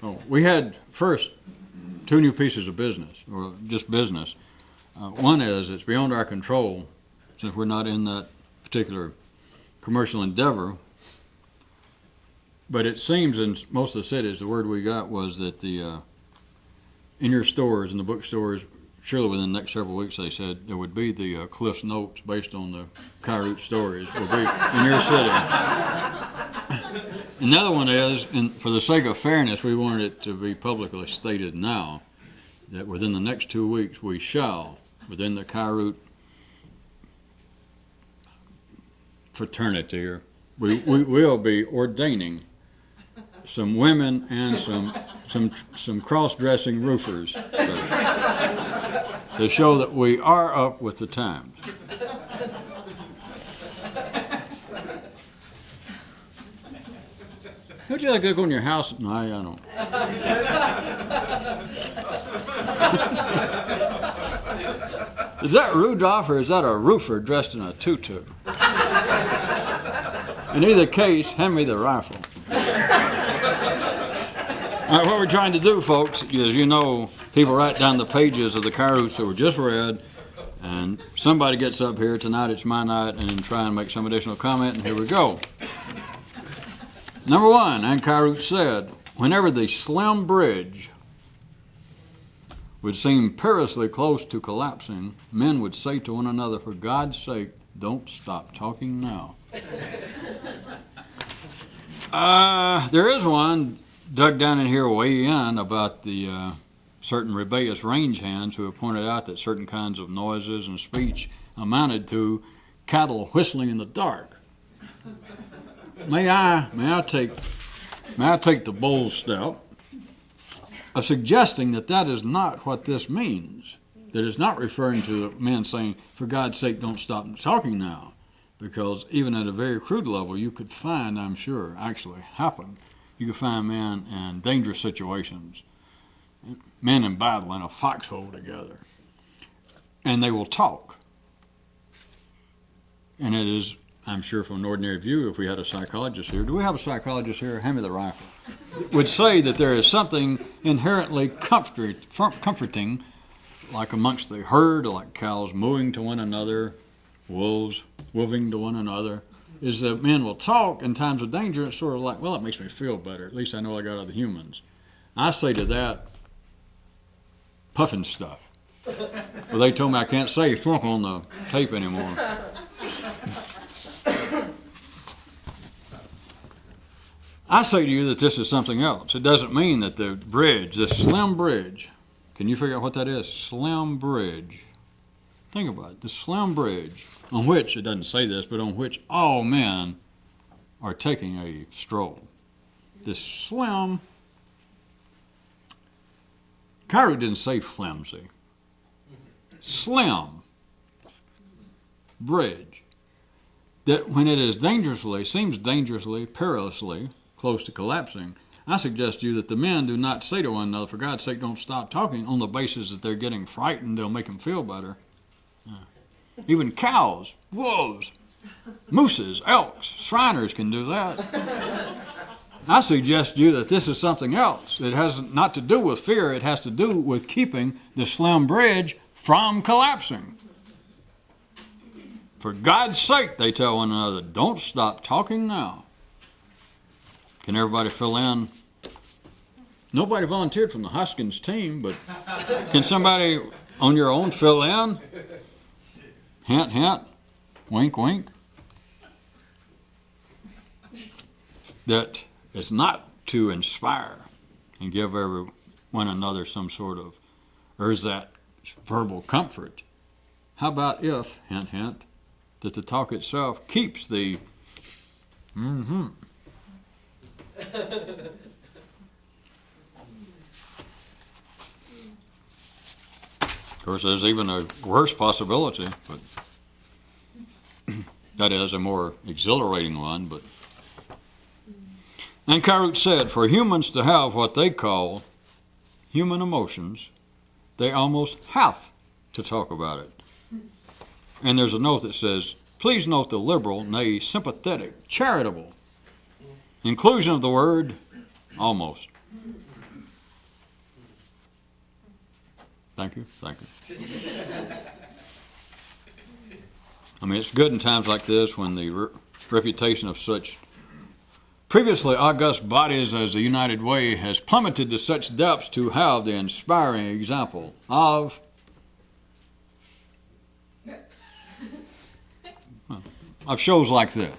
Oh, we had first two new pieces of business, or just business. One is it's beyond our control, since we're not in that particular commercial endeavor. But it seems in most of the cities, the word we got was that the in your stores, in the bookstores, surely within the next several weeks, they said there would be the Cliff's Notes based on the Kairoot stories will be in your city. Another one is, and for the sake of fairness, we wanted it to be publicly stated now that within the next 2 weeks we shall, within the Kairoot fraternity, or we will be ordaining some women and some cross-dressing roofers to show that we are up with the times. Would you like to look on your house? No, I don't. Is that Rudolph or is that a roofer dressed in a tutu? In either case, hand me the rifle. All right, what we're trying to do, folks, is, you know, people write down the pages of the Kairoots that were just read, and somebody gets up here, tonight it's my night, and try and make some additional comment, and here we go. Number one, Ann Kairoot said, whenever the slim bridge would seem perilously close to collapsing, men would say to one another, for God's sake, don't stop talking now. There is one dug down in here way in about the certain rebellious range hands who have pointed out that certain kinds of noises and speech amounted to cattle whistling in the dark. May I take the bold step of suggesting that that is not what this means. That it's not referring to men saying, for God's sake, don't stop talking now. Because even at a very crude level, you could find, I'm sure, actually happen, you could find men in dangerous situations, men in battle in a foxhole together, and they will talk. And it is, I'm sure from an ordinary view, if we had a psychologist here, do we have a psychologist here? Hand me the rifle. Would say that there is something inherently comforting, like amongst the herd, like cows mooing to one another, wolves wolving to one another, is that men will talk in times of danger. It's sort of like, well, it makes me feel better. At least I know I got other humans. I say to that, puffing stuff. Well, they told me I can't say funk on the tape anymore. I say to you that this is something else. It doesn't mean that the bridge, this slim bridge, can you figure out what that is? Slim bridge. Think about it. The slim bridge on which, it doesn't say this, but on which all men are taking a stroll. This slim, Kairoot didn't say flimsy. Slim bridge. That when it is seems dangerously, perilously close to collapsing, I suggest to you that the men do not say to one another, for God's sake, don't stop talking, on the basis that they're getting frightened, they'll make them feel better. Even cows, wolves, mooses, elks, Shriners can do that. I suggest to you that this is something else. It has not to do with fear. It has to do with keeping the slim bridge from collapsing. For God's sake, they tell one another, don't stop talking now. Can everybody fill in? Nobody volunteered from the Hoskins team, but can somebody on your own fill in? Hint, hint, wink, wink. That it's not to inspire and give one another some sort of, or is that verbal comfort? How about if, hint, hint, that the talk itself keeps the Of course, there's even a worse possibility, but that is a more exhilarating one. But and Kairoot said, for humans to have what they call human emotions, they almost have to talk about it. And there's a note that says, please note the liberal, nay, sympathetic, charitable inclusion of the word almost. Thank you. I mean, it's good in times like this when the reputation of such previously august bodies as the United Way has plummeted to such depths to have the inspiring example of shows like this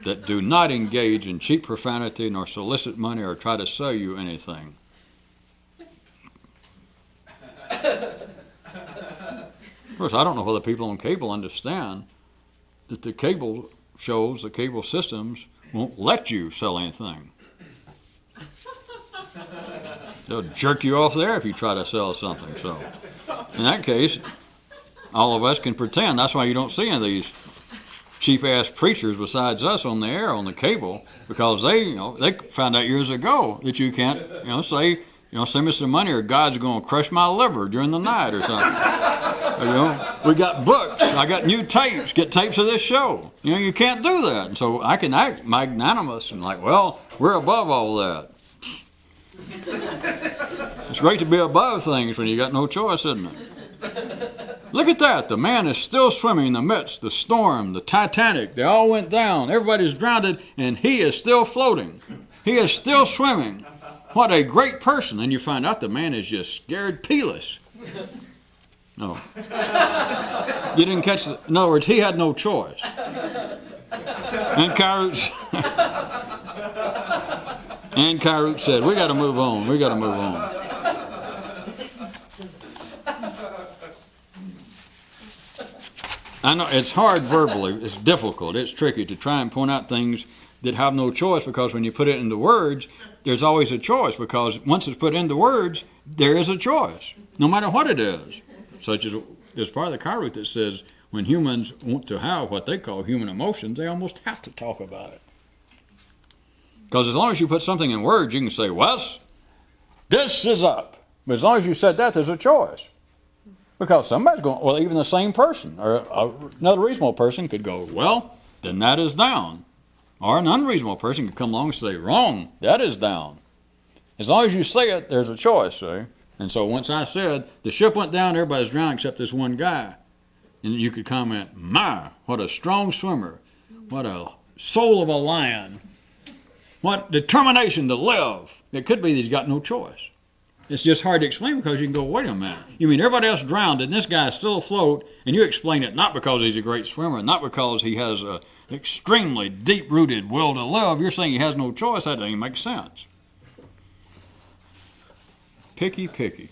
that do not engage in cheap profanity nor solicit money or try to sell you anything. Of course, I don't know whether people on cable understand that the cable shows, the cable systems, won't let you sell anything. They'll jerk you off there if you try to sell something. So, in that case, all of us can pretend. That's why you don't see any of these cheap-ass preachers besides us on the air, on the cable, because they found out years ago that you can't, say, send me some money or God's going to crush my liver during the night or something. Or, we got books. I got new tapes. Get tapes of this show. You can't do that. And so I can act magnanimous and well, we're above all that. It's great to be above things when you got no choice, isn't it? Look at that. The man is still swimming in the midst, the storm, the Titanic. They all went down. Everybody's drowned, and he is still floating. He is still swimming. What a great person. And you find out the man is just scared peeless. No. You didn't catch it. In other words, he had no choice. And Kairouch said, we got to move on. We got to move on. I know it's hard verbally. It's difficult. It's tricky to try and point out things that have no choice, because when you put it into words, there's always a choice, because once it's put into words, there is a choice, no matter what it is. Such as there's part of the Kairouch that says when humans want to have what they call human emotions, they almost have to talk about it. Because as long as you put something in words, you can say, Wes, this is up. But as long as you said that, there's a choice. Because somebody's going, even the same person or another reasonable person could go, well, then that is down. Or an unreasonable person could come along and say, wrong, that is down. As long as you say it, there's a choice, see? And so once I said, the ship went down, everybody's drowned except this one guy. And you could comment, my, what a strong swimmer. What a soul of a lion. What determination to live. It could be that he's got no choice. It's just hard to explain, because you can go, wait a minute. You mean everybody else drowned and this guy is still afloat, and you explain it not because he's a great swimmer, not because he has an extremely deep-rooted will to live. You're saying he has no choice. That doesn't make sense. Picky.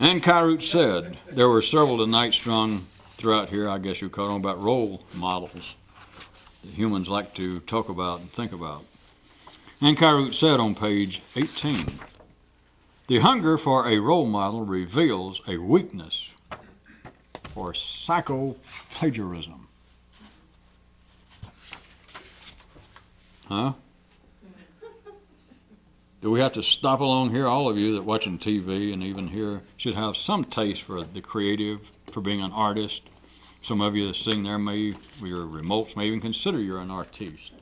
And Kairouch said, there were several tonight strung throughout here, I guess you call them, about role models that humans like to talk about and think about. And Kairouch said on page 18, the hunger for a role model reveals a weakness for psychoplagiarism. Huh? Do we have to stop along here? All of you that watching TV and even here should have some taste for the creative, for being an artist. Some of you that sing there with your remotes may even consider you're an artiste.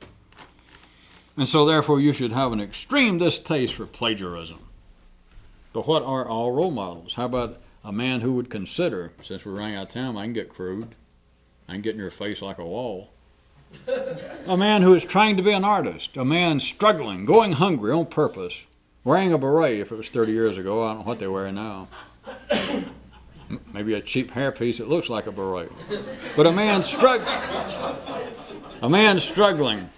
And so therefore you should have an extreme distaste for plagiarism. But what are all role models? How about a man who would consider, since we're running out of time, I can get crude. I can get in your face like a wall. A man who is trying to be an artist, a man struggling, going hungry on purpose, wearing a beret if it was 30 years ago. I don't know what they're wearing now. Maybe a cheap hairpiece that looks like a beret. But a man struggling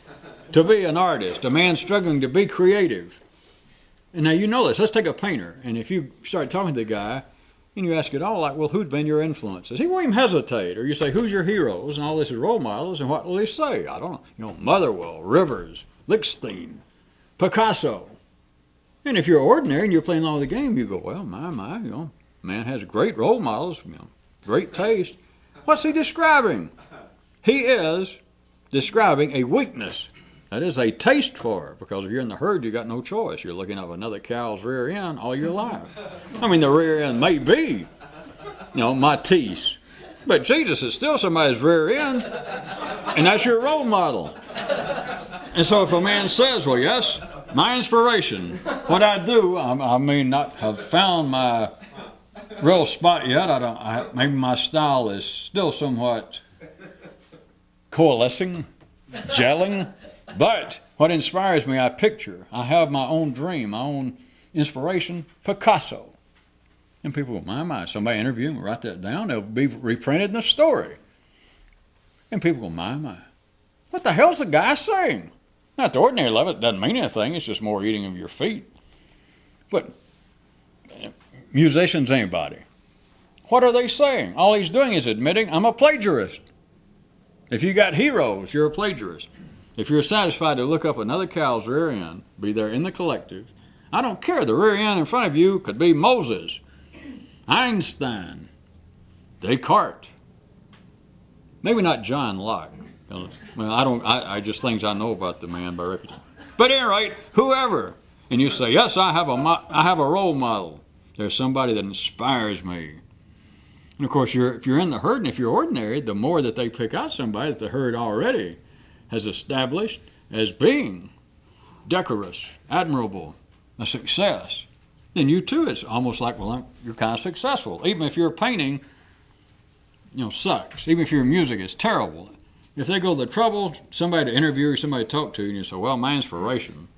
to be an artist, a man struggling to be creative. And now you know this. Let's take a painter. And if you start talking to the guy, and you ask it all, like, well, who's been your influences? He won't even hesitate. Or you say, who's your heroes? And all this is role models. And what will he say? I don't know. Motherwell, Rivers, Lichtenstein, Picasso. And if you're ordinary and you're playing along with the game, you go, well, man has great role models, great taste. What's he describing? He is describing a weakness. That is a taste for it, because if you're in the herd, you got no choice. You're looking at another cow's rear end all your life. I mean, the rear end may be, Matisse. But Jesus is still somebody's rear end, and that's your role model. And so if a man says, well, yes, My inspiration. What I do, I may not have found my real spot yet. Maybe my style is still somewhat coalescing, gelling. But what inspires me, I picture. I have my own dream, my own inspiration, Picasso. And people go, my, somebody interview me, write that down, it'll be reprinted in a story. And people go, my, what the hell's the guy saying? Now, at the ordinary level, it doesn't mean anything, it's just more eating of your feet. But musicians, anybody, what are they saying? All he's doing is admitting, I'm a plagiarist. If you got heroes, you're a plagiarist. If you're satisfied to look up another cow's rear end, be there in the collective, I don't care, the rear end in front of you could be Moses, Einstein, Descartes, maybe not John Locke. Well, I just things I know about the man by reputation. But at any rate, whoever, and you say, yes, I have a role model. There's somebody that inspires me. And of course, if you're in the herd and if you're ordinary, the more that they pick out somebody that the herd already has established as being decorous, admirable, a success, then you too, it's almost like, well, you're kind of successful. Even if your painting, sucks. Even if your music is terrible. If they go to the trouble, somebody to interview or somebody to talk to, and you say, well, my inspiration,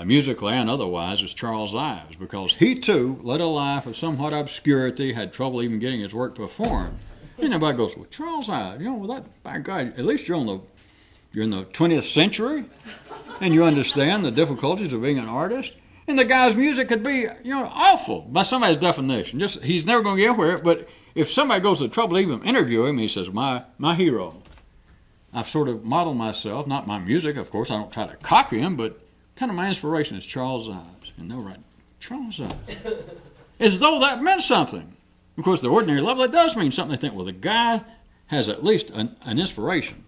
musically and otherwise, is Charles Ives, because he too led a life of somewhat obscurity, had trouble even getting his work performed. And everybody goes, well, Charles Ives, by God, at least you're in the 20th century, and you understand the difficulties of being an artist. And the guy's music could be, awful by somebody's definition. Just he's never going to get anywhere. But if somebody goes to the trouble to even interview him, he says, my hero. I've sort of modeled myself, not my music, of course. I don't try to copy him, but kind of my inspiration is Charles Ives. And they'll write, Charles Ives. As though that meant something. Of course, the ordinary level, it does mean something. They think, well, the guy has at least an inspiration.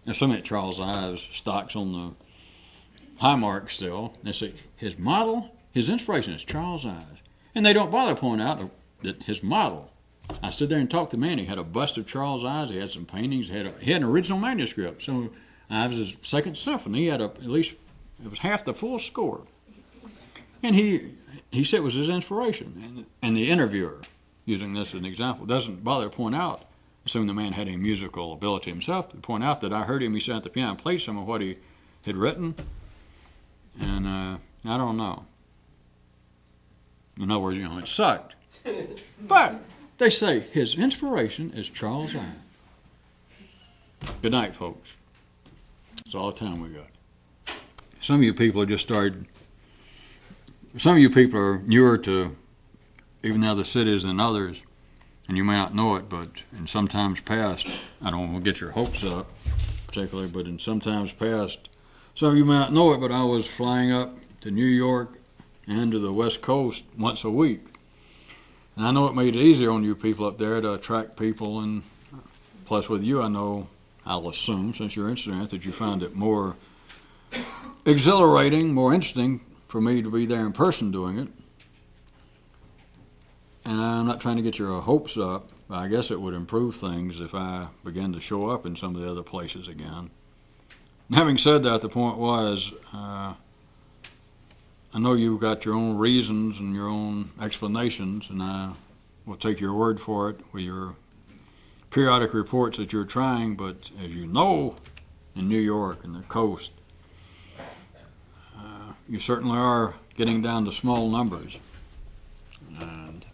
Assuming that Charles Ives stocks on the high mark still. They say his model, his inspiration is Charles Ives. And they don't bother pointing out that his model, I stood there and talked to the man. He had a bust of Charles Ives. He had some paintings. He had an original manuscript. So Ives' Second Symphony, he had at least, it was half the full score. And he said it was his inspiration. And the interviewer, using this as an example, doesn't bother to point out, assuming the man had any musical ability himself, to point out that I heard him, he sat at the piano and played some of what he had written. And I don't know. In other words, it sucked. But they say his inspiration is Charles Ives. Good night, folks. That's all the time we got. Some of you people are some of you people are newer to even other cities than others, and you may not know it, but in some times past, I don't want to get your hopes up particularly, but in some times past, some of you may not know it, but I was flying up to New York and to the West Coast once a week. And I know it made it easier on you people up there to attract people, and plus with you, I know, I'll assume, since you're interested in it, that you find it more exhilarating, more interesting for me to be there in person doing it. And I'm not trying to get your hopes up, but I guess it would improve things if I began to show up in some of the other places again. And having said that, the point was, I know you've got your own reasons and your own explanations, and I will take your word for it with your periodic reports that you're trying, but as you know, in New York and the coast, you certainly are getting down to small numbers. And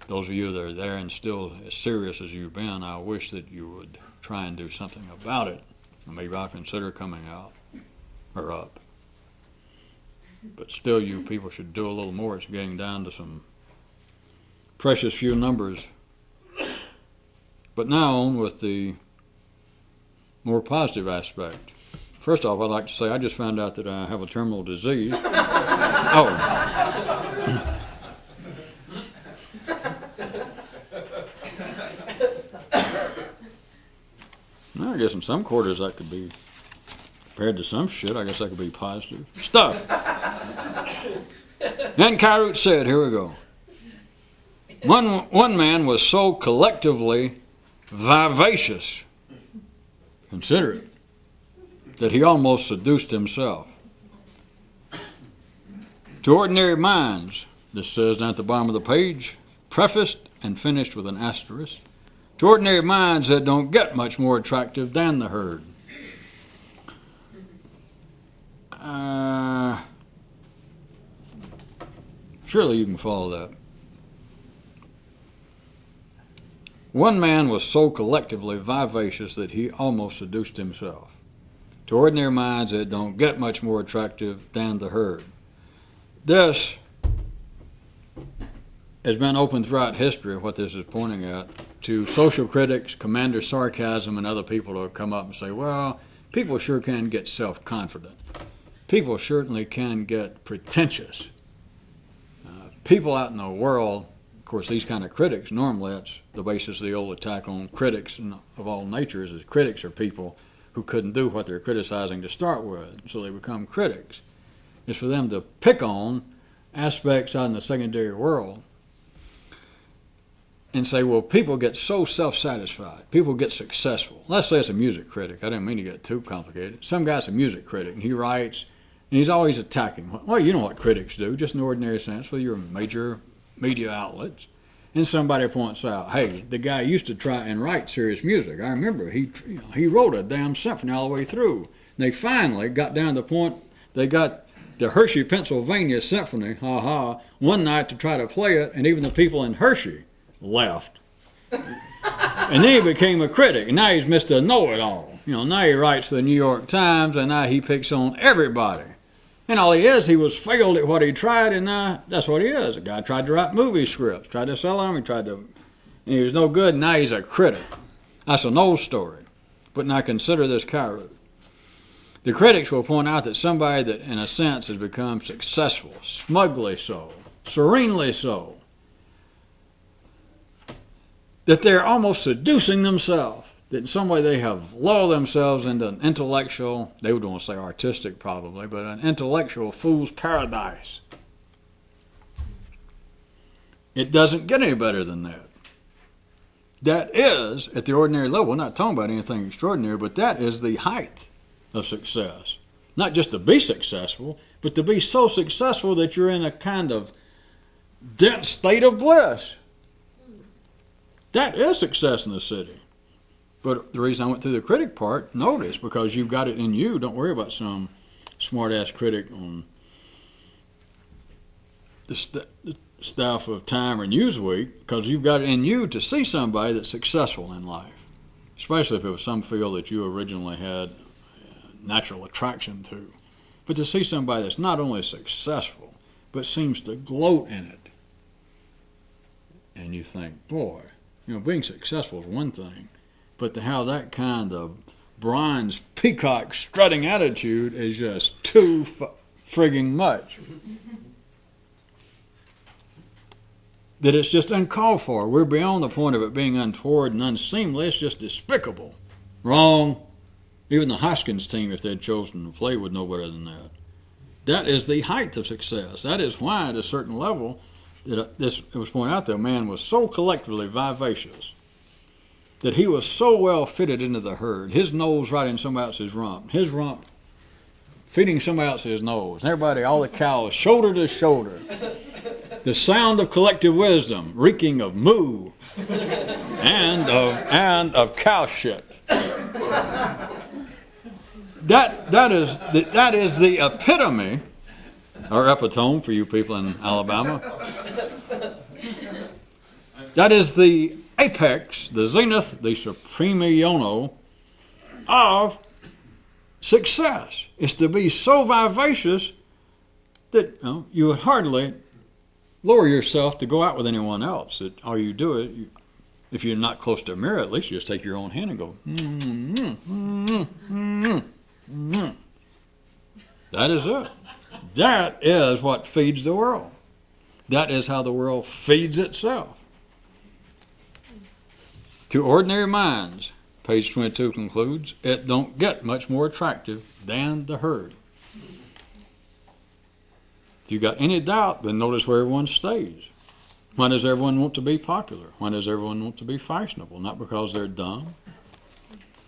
those of you that are there and still as serious as you've been, I wish that you would try and do something about it. Maybe I'll consider coming out or up. But still, you people should do a little more. It's getting down to some precious few numbers. But now on with the more positive aspect. First off, I'd like to say I just found out that I have a terminal disease. Oh. Well, I guess in some quarters that could be, compared to some shit, I guess that could be positive stuff. And Kairut said, here we go. One man was so collectively vivacious, consider it, that he almost seduced himself. To ordinary minds, this says down at the bottom of the page, prefaced and finished with an asterisk, to ordinary minds that don't get much more attractive than the herd. Surely you can follow that. One man was so collectively vivacious that he almost seduced himself. To ordinary minds that don't get much more attractive than the herd. This has been open throughout history, what this is pointing at, to social critics, Commander Sarcasm, and other people who come up and say, well, people sure can get self-confident. People certainly can get pretentious. People out in the world, of course, these kind of critics, normally that's the basis of the old attack on critics of all natures, is critics are people who couldn't do what they're criticizing to start with, so they become critics. It's for them to pick on aspects out in the secondary world and say, well, people get so self-satisfied. People get successful. Let's say it's a music critic. I didn't mean to get too complicated. Some guy's a music critic, and he writes, and he's always attacking. Well, you know what critics do, just in the ordinary sense, with your major media outlets. And somebody points out, hey, the guy used to try and write serious music. I remember he wrote a damn symphony all the way through. And they finally got down to the point they got the Hershey, Pennsylvania Symphony, one night to try to play it, and even the people in Hershey left. And then he became a critic, and now he's Mr. Know-It-All. Now he writes the New York Times, and now he picks on everybody. And all he is, he was failed at what he tried, and now that's what he is. A guy tried to write movie scripts, tried to sell them, and he was no good, and now he's a critic. That's an old story. But now consider this Cairo. The critics will point out that somebody that, in a sense, has become successful, smugly so, serenely so, that they're almost seducing themselves, that in some way they have lulled themselves into an intellectual, they would want to say artistic probably, but an intellectual fool's paradise. It doesn't get any better than that. That is, at the ordinary level, we're not talking about anything extraordinary, but that is the height of success. Not just to be successful, but to be so successful that you're in a kind of dense state of bliss. That is success in the city. But the reason I went through the critic part, notice, because you've got it in you. Don't worry about some smart-ass critic on the staff of Time or Newsweek, because you've got it in you to see somebody that's successful in life, especially if it was some field that you originally had natural attraction to. But to see somebody that's not only successful, but seems to gloat in it. And you think, boy, being successful is one thing, but to have that kind of bronze peacock strutting attitude is just too frigging much. That it's just uncalled for. We're beyond the point of it being untoward and unseemly. It's just despicable. Wrong. Even the Hoskins team, if they'd chosen to play, would know better than that. That is the height of success. That is why, at a certain level, it was pointed out that a man was so collectively vivacious that he was so well fitted into the herd, his nose right in somebody else's rump, his rump feeding somebody else's nose, and everybody, all the cows, shoulder to shoulder. The sound of collective wisdom, reeking of moo and of cow shit. That is the epitome, or epitome for you people in Alabama. That is the apex, the zenith, the supremiono of success. Is to be so vivacious that you would hardly lower yourself to go out with anyone else. That all you do is, if you're not close to a mirror, at least you just take your own hand and go, That is it. That is what feeds the world. That is how the world feeds itself. To ordinary minds, page 22 concludes, it don't get much more attractive than the herd. If you got any doubt, then notice where everyone stays. Why does everyone want to be popular? Why does everyone want to be fashionable? Not because they're dumb.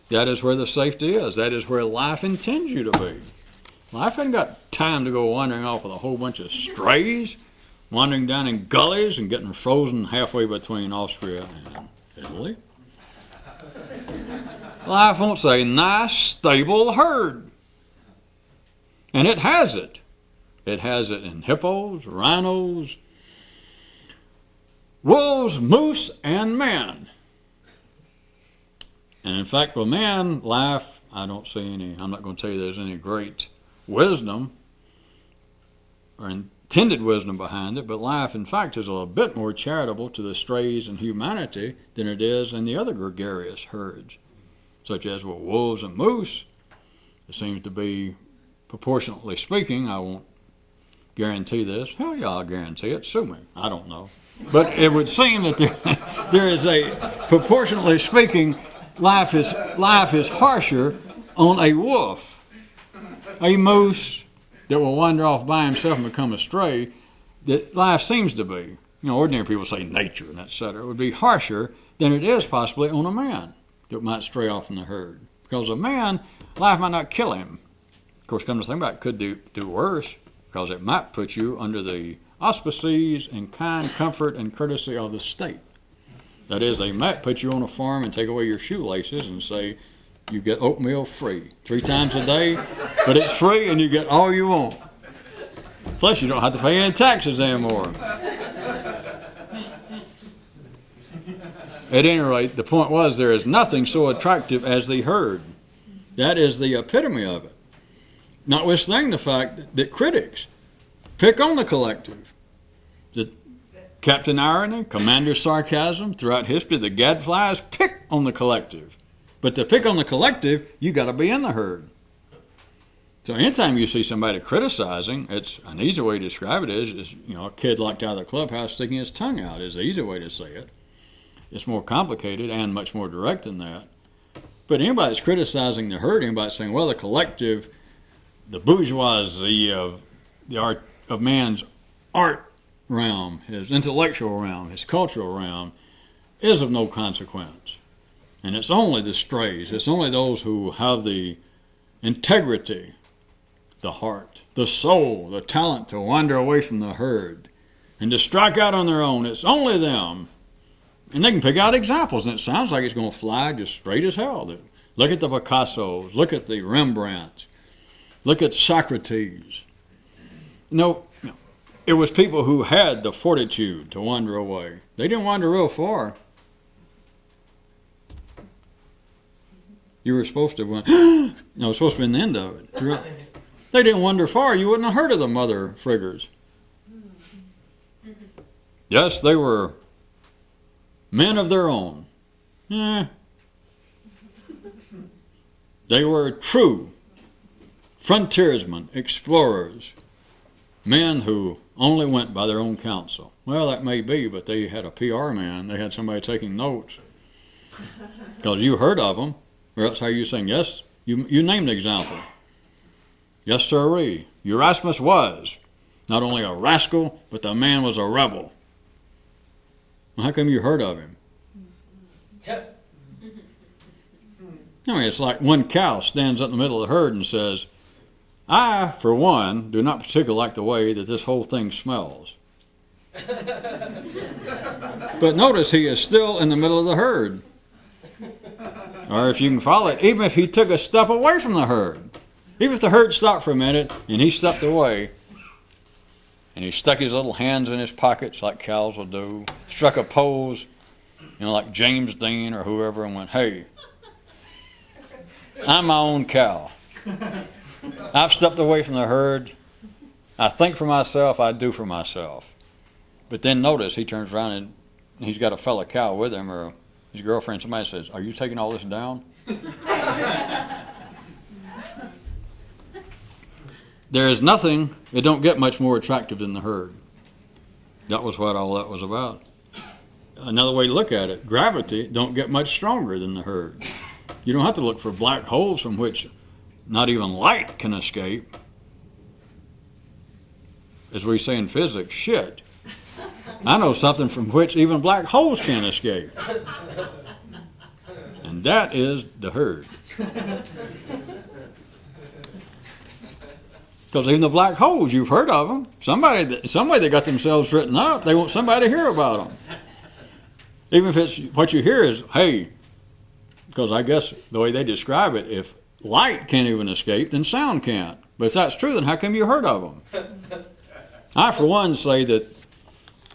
That is where the safety is. That is where life intends you to be. Life ain't got time to go wandering off with a whole bunch of strays, wandering down in gullies and getting frozen halfway between Austria and Italy. Life wants a nice, stable herd. And it has it. It has it in hippos, rhinos, wolves, moose, and man. And in fact, with man, life, I don't see any, I'm not going to tell you there's any great wisdom or intended wisdom behind it, but life, in fact, is a bit more charitable to the strays and humanity than it is in the other gregarious herds, such as with wolves and moose. It seems to be, proportionately speaking, I won't guarantee this. Hell yeah, I'll guarantee it. Sue me. I don't know. But it would seem that there is a, proportionately speaking, life is harsher on a wolf. A moose that will wander off by himself and become a stray, that life seems to be, ordinary people say nature and etc., would be harsher than it is possibly on a man that might stray off from the herd. Because a man, life might not kill him. Of course, come to think about it, could do worse, because it might put you under the auspices and kind comfort and courtesy of the state. That is, they might put you on a farm and take away your shoelaces and say, you get oatmeal free 3 times a day, but it's free and you get all you want. Plus, you don't have to pay any taxes anymore. At any rate, the point was there is nothing so attractive as the herd. That is the epitome of it. Notwithstanding the fact that critics pick on the collective. The Captain Irony, Commander Sarcasm, throughout history, the gadflies pick on the collective. But to pick on the collective, you got to be in the herd. So anytime you see somebody criticizing, it's an easy way to describe it is a kid locked out of the clubhouse sticking his tongue out is the easy way to say it. It's more complicated and much more direct than that. But anybody that's criticizing the herd, anybody saying, well, the collective, the bourgeoisie of the art of man's art realm, his intellectual realm, his cultural realm, is of no consequence. And it's only the strays, it's only those who have the integrity, the heart, the soul, the talent to wander away from the herd and to strike out on their own. It's only them. And they can pick out examples, and it sounds like it's going to fly just straight as hell. Look at the Picassos, look at the Rembrandts, look at Socrates. No, it was people who had the fortitude to wander away. They didn't wander real far. You were supposed to went, no, it was supposed to be in the end of it. They didn't wander far. You wouldn't have heard of the mother friggers. Yes, they were men of their own. They were true frontiersmen, explorers, men who only went by their own counsel. Well, that may be, but they had a PR man. They had somebody taking notes. Because you heard of them, or else how are you saying, yes, you named the example. Yes, sirree. Erasmus was not only a rascal, but the man was a rebel. Well, how come you heard of him? I mean, it's like one cow stands up in the middle of the herd and says, I, for one, do not particularly like the way that this whole thing smells. But notice he is still in the middle of the herd. Or if you can follow it, even if he took a step away from the herd, even if the herd stopped for a minute and he stepped away and he stuck his little hands in his pockets like cows will do, struck a pose, like James Dean or whoever, and went, hey, I'm my own cow. I've stepped away from the herd. I think for myself, I do for myself. But then notice he turns around and he's got a fellow cow with him, or his girlfriend. Somebody says, are you taking all this down? There is nothing that don't get much more attractive than the herd. That was what all that was about. Another way to look at it, gravity don't get much stronger than the herd. You don't have to look for black holes from which not even light can escape. As we say in physics, shit. I know something from which even black holes can't escape. And And that is the herd. Because even the black holes, you've heard of them. Somebody that got themselves written up, they want somebody to hear about them. Even if it's what you hear is, hey, because I guess the way they describe it, if light can't even escape, then sound can't. But if that's true, then how come you heard of them? I, for one, say that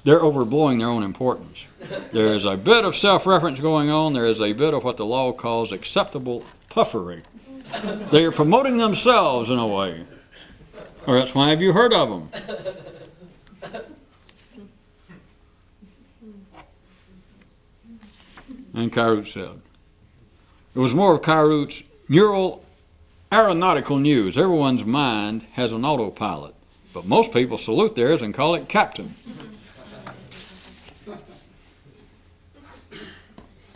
they're overblowing their own importance. There is a bit of self-reference going on. There is a bit of what the law calls acceptable puffery. They are promoting themselves in a way. Or else why have you heard of them? And Kairout said, it was more of Kairout's neural aeronautical news. Everyone's mind has an autopilot, but most people salute theirs and call it captain.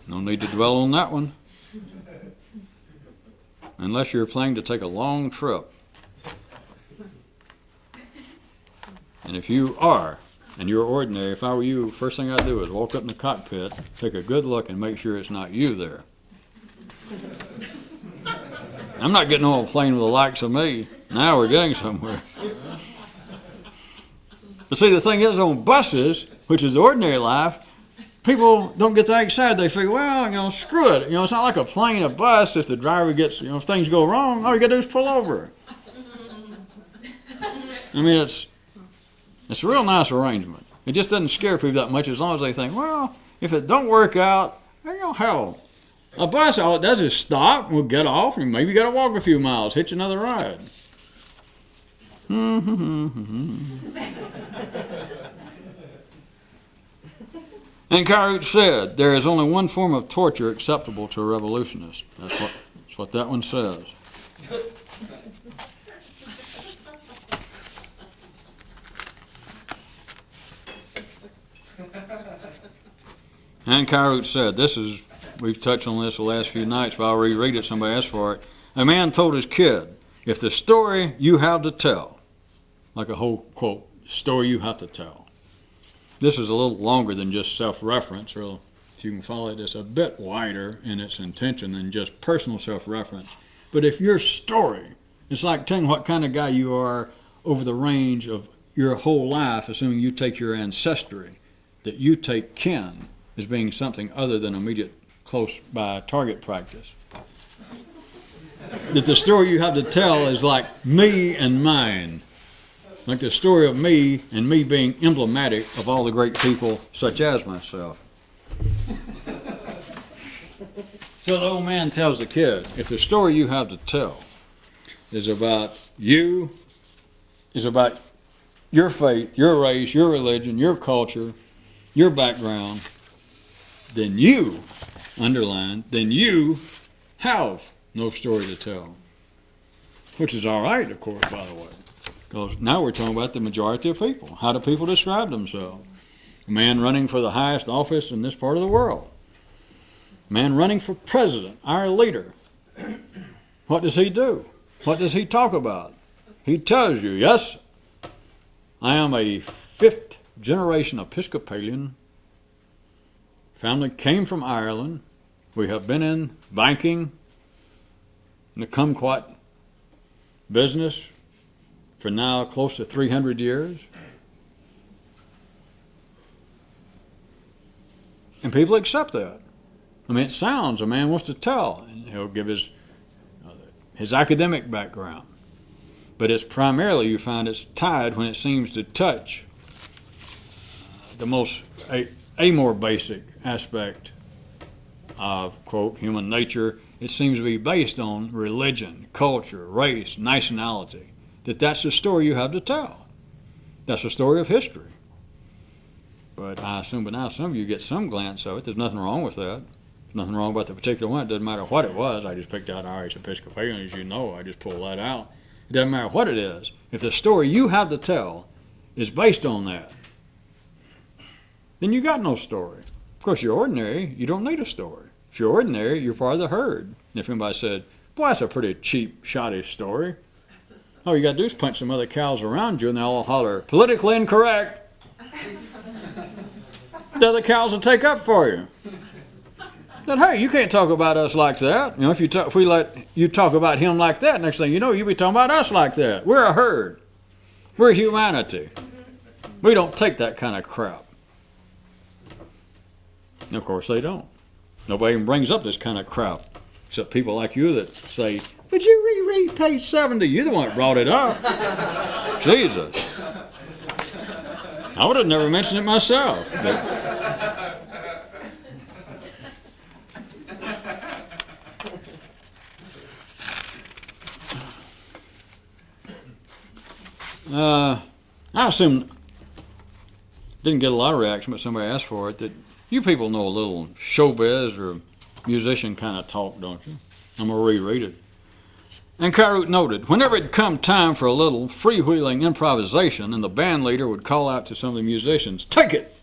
No need to dwell on that one. Unless you're planning to take a long trip. And if you are, and you're ordinary, if I were you, first thing I'd do is walk up in the cockpit, take a good look, and make sure it's not you there. I'm not getting on a plane with the likes of me. Now we're getting somewhere. But see, the thing is, on buses, which is ordinary life, people don't get that excited. They figure, well, screw it. It's not like a plane, a bus. If the driver gets, if things go wrong, all you got to do is pull over. I mean, it's a real nice arrangement. It just doesn't scare people that much as long as they think, well, if it don't work out, hell, a bus, all it does is stop, we'll get off, and maybe you got to walk a few miles, hitch another ride. And Kairout said, there is only one form of torture acceptable to a revolutionist. That's what that one says. And Kairout said, we've touched on this the last few nights, but I'll reread it, somebody asked for it. A man told his kid, if the story you have to tell, like a whole quote, story you have to tell. This is a little longer than just self-reference, or if you can follow it, it's a bit wider in its intention than just personal self-reference. But if your story, it's like telling what kind of guy you are over the range of your whole life, assuming you take your ancestry, that you take kin as being something other than immediate close by target practice. That the story you have to tell is like me and mine. Like the story of me and me being emblematic of all the great people such as myself. So the old man tells the kid, if the story you have to tell is about you, is about your faith, your race, your religion, your culture, your background, then you, underline, then you have no story to tell. Which is all right, of course, by the way. Because now we're talking about the majority of people. How do people describe themselves? A man running for the highest office in this part of the world. A man running for president, our leader. What does he do? What does he talk about? He tells you, yes, I am a fifth-generation Episcopalian. Family came from Ireland. We have been in banking, in the kumquat business, for now close to 300 years. And people accept that. I mean, it sounds, a man wants to tell, and he'll give his academic background. But it's primarily, you find it's tied when it seems to touch the most, a more basic aspect of, quote, human nature. It seems to be based on religion, culture, race, nationality. That's the story you have to tell. That's the story of history. But I assume by now some of you get some glance of it. There's nothing wrong with that. There's nothing wrong about the particular one. It doesn't matter what it was. I just picked out Irish Episcopalian, as you know. I just pulled that out. It doesn't matter what it is. If the story you have to tell is based on that, then you got no story. Of course, you're ordinary. You don't need a story. If you're ordinary, you're part of the herd. And if anybody said, boy, that's a pretty cheap, shoddy story, all you got to do is punch some other cows around you and they'll all holler, politically incorrect. The other cows will take up for you. Said, hey, you can't talk about us like that. You know, if we let you talk about him like that, next thing you know, you'll be talking about us like that. We're a herd. We're humanity. We don't take that kind of crap. And of course they don't. Nobody even brings up this kind of crap, except people like you that say, would you reread page 70? You're the one that brought it up. Jesus. I would have never mentioned it myself. I assume, didn't get a lot of reaction, but somebody asked for it, that you people know a little showbiz or musician kind of talk, don't you? I'm going to reread it. And Kyrut noted, whenever it come time for a little freewheeling improvisation, and the band leader would call out to some of the musicians, take it!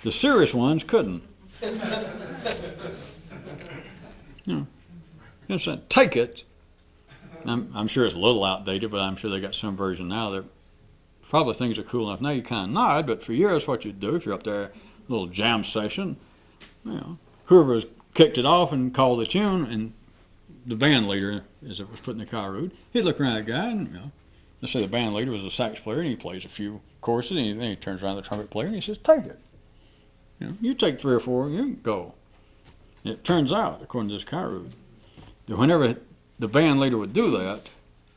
The serious ones couldn't. You know, said, take it. I'm sure it's a little outdated, but I'm sure they got some version now that probably things are cool enough. Now you kind of nod, but for years what you'd do if you're up there, a little jam session, you know, whoever's kicked it off and called the tune, and the band leader, as it was put in the Kyrut, he'd look around at the guy, and, you know, let's say the band leader was a sax player, and he plays a few choruses, and then he turns around to the trumpet player, and he says, take it. You know, you take 3 or 4, and you go. And it turns out, according to this Kyrut, that whenever the band leader would do that,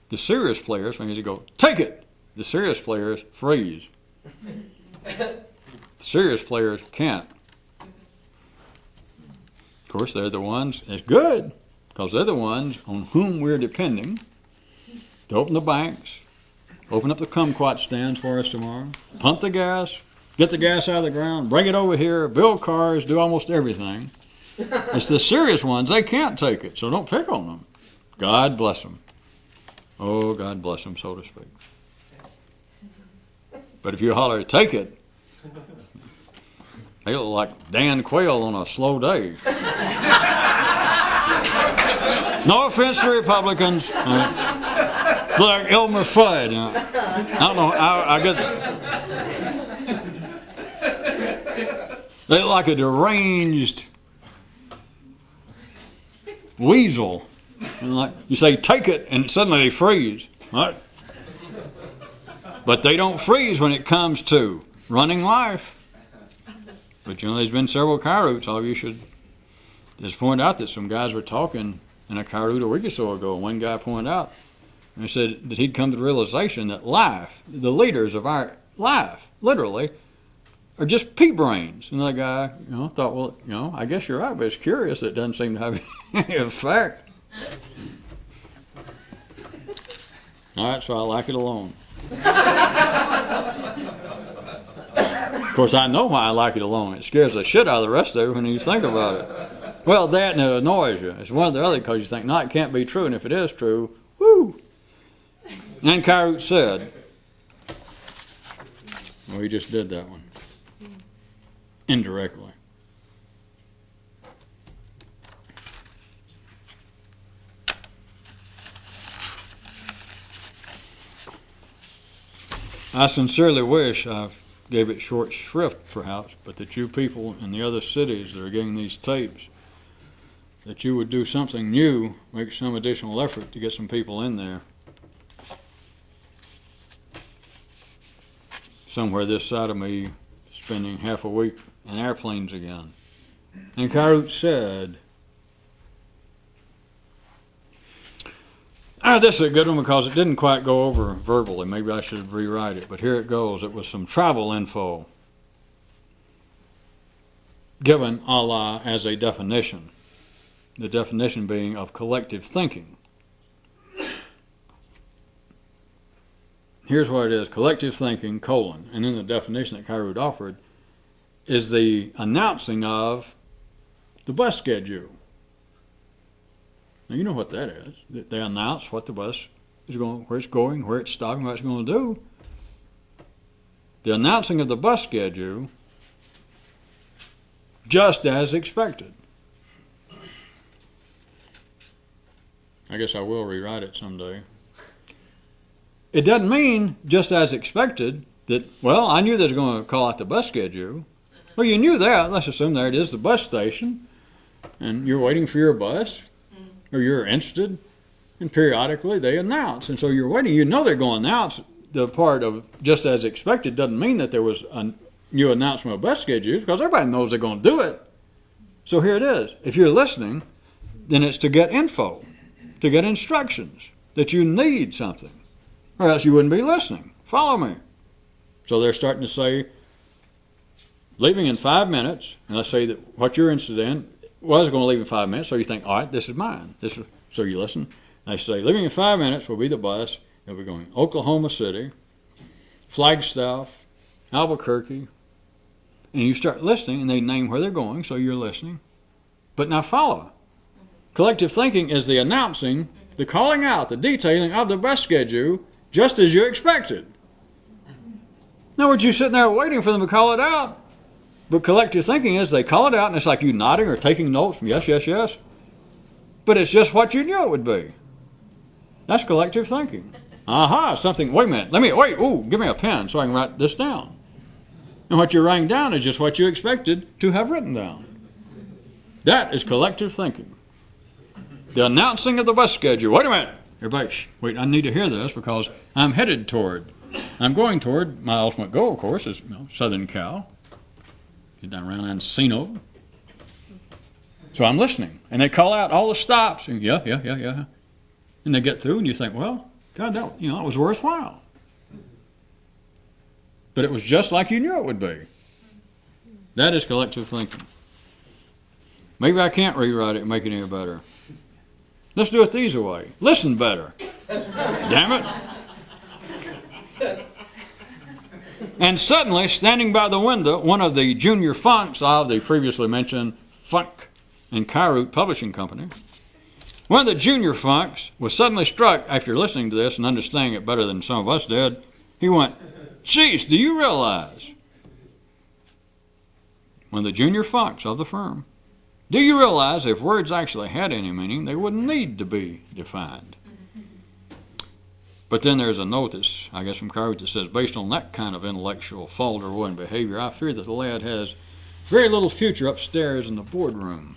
the serious players, when he'd go, take it, the serious players freeze. The serious players can't. Of course, they're the ones, it's good, because they're the ones on whom we're depending to open the banks, open up the kumquat stands for us tomorrow, pump the gas, get the gas out of the ground, bring it over here, build cars, do almost everything. It's the serious ones, they can't take it, so don't pick on them. God bless them. Oh, God bless them, so to speak. But if you holler, take it, they look like Dan Quayle on a slow day. No offense to Republicans. Look like Elmer Fudd. I don't know. I get they look like a deranged weasel. And like you say, take it, and suddenly they freeze. Right? But they don't freeze when it comes to running life. But you know, there's been several Kyruts. All of you should just point out that some guys were talking in a Kyrut a week or so ago. One guy pointed out, and he said that he'd come to the realization that life, the leaders of our life, literally, are just pea brains. And the guy, you know, thought, well, you know, I guess you're right, but it's curious that it doesn't seem to have any effect. All right, so I like it alone. Of course, I know why I like it alone. It scares the shit out of the rest of it when you think about it. Well, that and it annoys you. It's one or the other because you think, no, it can't be true. And if it is true, woo! And Kyrut said, well, he just did that one. Indirectly. I sincerely wish I gave it short shrift, perhaps, but that you people in the other cities that are getting these tapes, that you would do something new, make some additional effort to get some people in there. Somewhere this side of me, spending half a week in airplanes again. And Kyrut said, this is a good one because it didn't quite go over verbally. Maybe I should rewrite it, but here it goes. It was some travel info given Allah as a definition. The definition being of collective thinking. Here's what it is. Collective thinking, colon, and then the definition that Kyrut offered is the announcing of the bus schedule. Now, you know what that is. They announce what the bus is going, where it's going, where it's stopping, what it's going to do. The announcing of the bus schedule, just as expected. I guess I will rewrite it someday. It doesn't mean just as expected that, well, I knew they was going to call out the bus schedule. Well, you knew that. Let's assume there it is, the bus station. and you're waiting for your bus, or you're interested, and periodically they announce. And so you're waiting. You know they're going to announce the part of just as expected. Doesn't mean that there was a new announcement of bus schedules, because everybody knows they're going to do it. So here it is. If you're listening, then it's to get info, to get instructions, that you need something, or else you wouldn't be listening. Follow me. So they're starting to say, leaving in 5 minutes, and let's say that what you're interested in was going to leave in 5 minutes, so you think, all right, this is mine. So you listen. They say, leaving in 5 minutes will be the bus. It'll be going Oklahoma City, Flagstaff, Albuquerque, and you start listening, and they name where they're going, so you're listening. But now follow. Collective thinking is the announcing, the calling out, the detailing of the bus schedule, just as you expected. In other words, you're sitting there waiting for them to call it out. But collective thinking is they call it out, and it's like you nodding or taking notes from yes, yes, yes. But it's just what you knew it would be. That's collective thinking. Aha, something, wait a minute, give me a pen so I can write this down. And what you're writing down is just what you expected to have written down. That is collective thinking. The announcing of the bus schedule. Wait a minute. Everybody, wait, I need to hear this because I'm going toward my ultimate goal, of course, is Southern Cal. Get down around Encino. So I'm listening. And they call out all the stops. And yeah. And they get through and you think, well, God, that it was worthwhile. But it was just like you knew it would be. That is collective thinking. Maybe I can't rewrite it and make it any better. Let's do it the easy way. Listen better. Damn it. And suddenly, standing by the window, one of the junior funks of the previously mentioned Funk and Kairoot Publishing Company, one of the junior funks was suddenly struck after listening to this and understanding it better than some of us did. He went, "Geez, do you realize?" One of the junior funks of the firm. "Do you realize if words actually had any meaning, they wouldn't need to be defined?" But then there's a note that's, I guess, from Kairoot that says, based on that kind of intellectual falter and behavior, I fear that the lad has very little future upstairs in the boardroom.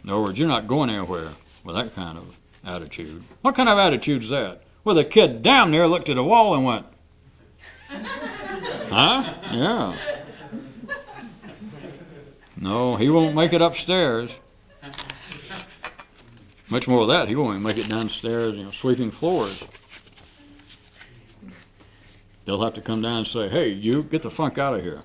In other words, you're not going anywhere with that kind of attitude. What kind of attitude is that? Well, the kid down there looked at a wall and went, huh? Yeah. No, he won't make it upstairs. Much more of that, he won't even make it downstairs, sweeping floors. They'll have to come down and say, "Hey, you, get the funk out of here."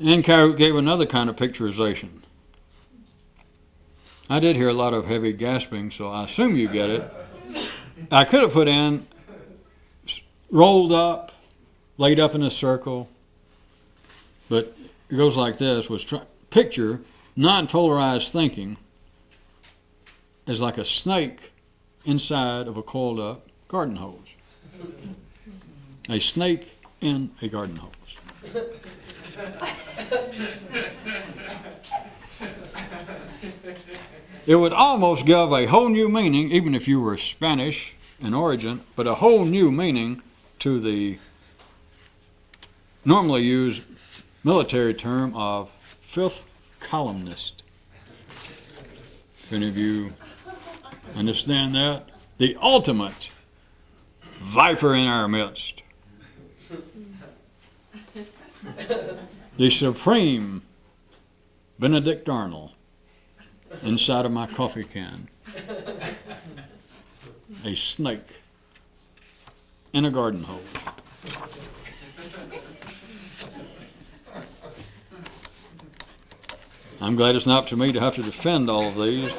And Kairoot gave another kind of picturization. I did hear a lot of heavy gasping, so I assume you get it. I could have put in rolled up, laid up in a circle, but it goes like this, picture non-polarized thinking as like a snake inside of a coiled up garden hose. A snake in a garden hose. It would almost give a whole new meaning, even if you were Spanish in origin, but a whole new meaning to the normally used military term of fifth columnist. If any of you understand that, the ultimate viper in our midst, the supreme Benedict Arnold inside of my coffee can, a snake in a garden hose. I'm glad it's not up to me to have to defend all of these.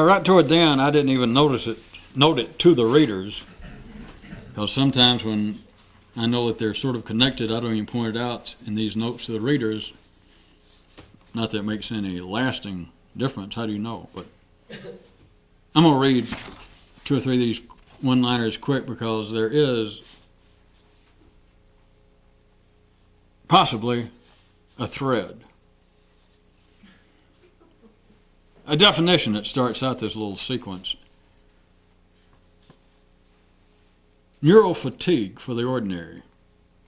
Right toward the end, I didn't even note it to the readers, because sometimes when I know that they're sort of connected, I don't even point it out in these notes to the readers. Not that it makes any lasting difference. How do you know? But I'm going to read 2 or 3 of these one-liners quick, because there is possibly a thread. A definition that starts out this little sequence. Neural fatigue for the ordinary,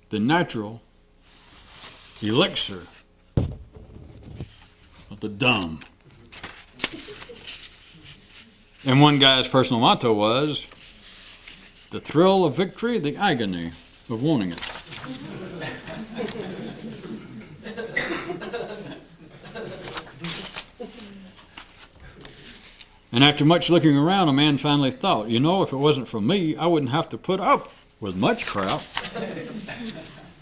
the natural elixir of the dumb. And one guy's personal motto was, the thrill of victory, the agony of wanting it. And after much looking around, a man finally thought, you know, if it wasn't for me, I wouldn't have to put up with much crap.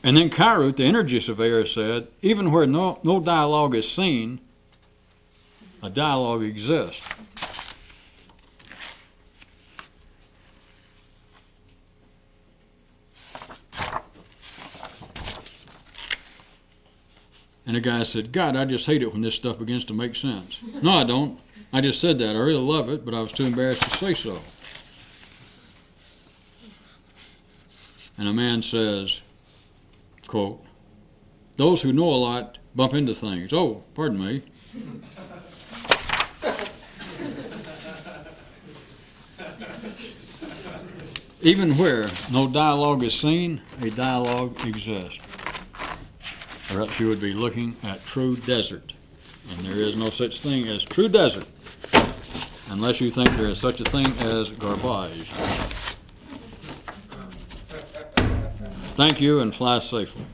And then Kyrut, the energy surveyor, said, even where no dialogue is seen, a dialogue exists. And the guy said, God, I just hate it when this stuff begins to make sense. No, I don't. I just said that. I really love it, but I was too embarrassed to say so. And a man says, quote, those who know a lot bump into things. Oh, pardon me. Even where no dialogue is seen, a dialogue exists. Or else you would be looking at true desert. And there is no such thing as true desert, unless you think there is such a thing as garbage. Thank you, and fly safely.